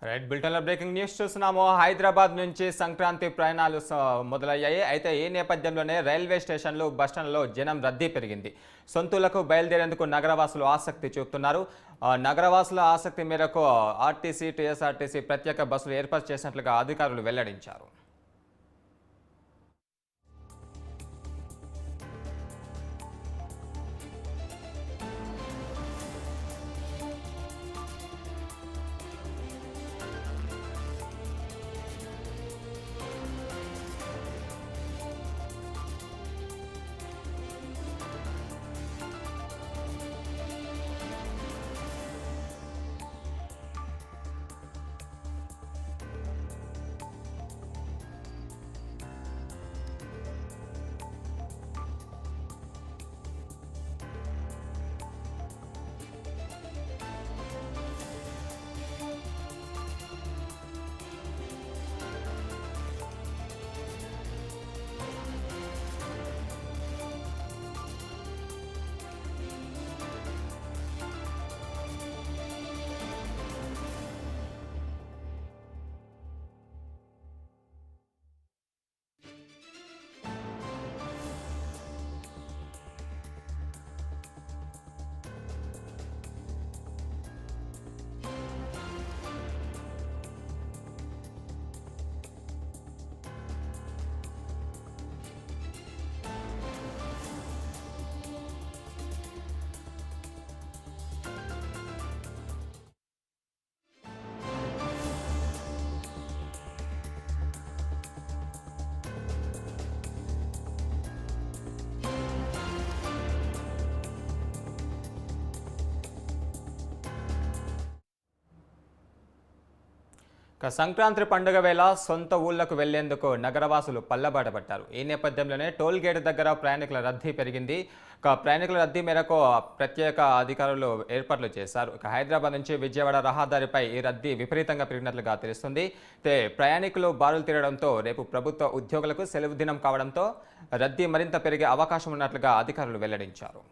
Right బులెటిన్లో breaking news చూస్తున్నాము. హైదరాబాద్ నుంచి సంక్రాంతి ప్రయాణాలు మొదలయ్యాయి. అయితే ఈ నేపథ్యంలోనే రైల్వే స్టేషన్లు, బస్టాండ్లలో జనం రద్దీ పెరిగింది. సొంతూలకు బయలుదేరేందుకు నగరవాసులు ఆసక్తి చూపుతున్నారు. నగరవాసుల ఆసక్తి మేరకు ఆర్టీసీ, టీఎస్ఆర్టీసీ ప్రత్యేక బస్సులు ఏర్పాటు చేసినట్లుగా అధికారులు వెల్లడించారు. సంక్రాంతి పండుగ వేళ సొంత ఊళ్లకు వెళ్లేందుకు నగరవాసులు పల్లబాట పట్టారు. ఈ నేపథ్యంలోనే టోల్ గేట్ దగ్గర ప్రయాణికుల రద్దీ పెరిగింది. ప్రయాణికుల రద్దీ మేరకు ప్రత్యేక అధికారులు ఏర్పాట్లు చేశారు. హైదరాబాద్ నుంచి విజయవాడ రహదారిపై ఈ రద్దీ విపరీతంగా పెరిగినట్లుగా తెలుస్తుంది. ప్రయాణికులు బారులు తీరడంతో రేపు ప్రభుత్వ ఉద్యోగులకు సెలవు దినం కావడంతో రద్దీ మరింత పెరిగే అవకాశం ఉన్నట్లుగా అధికారులు వెల్లడించారు.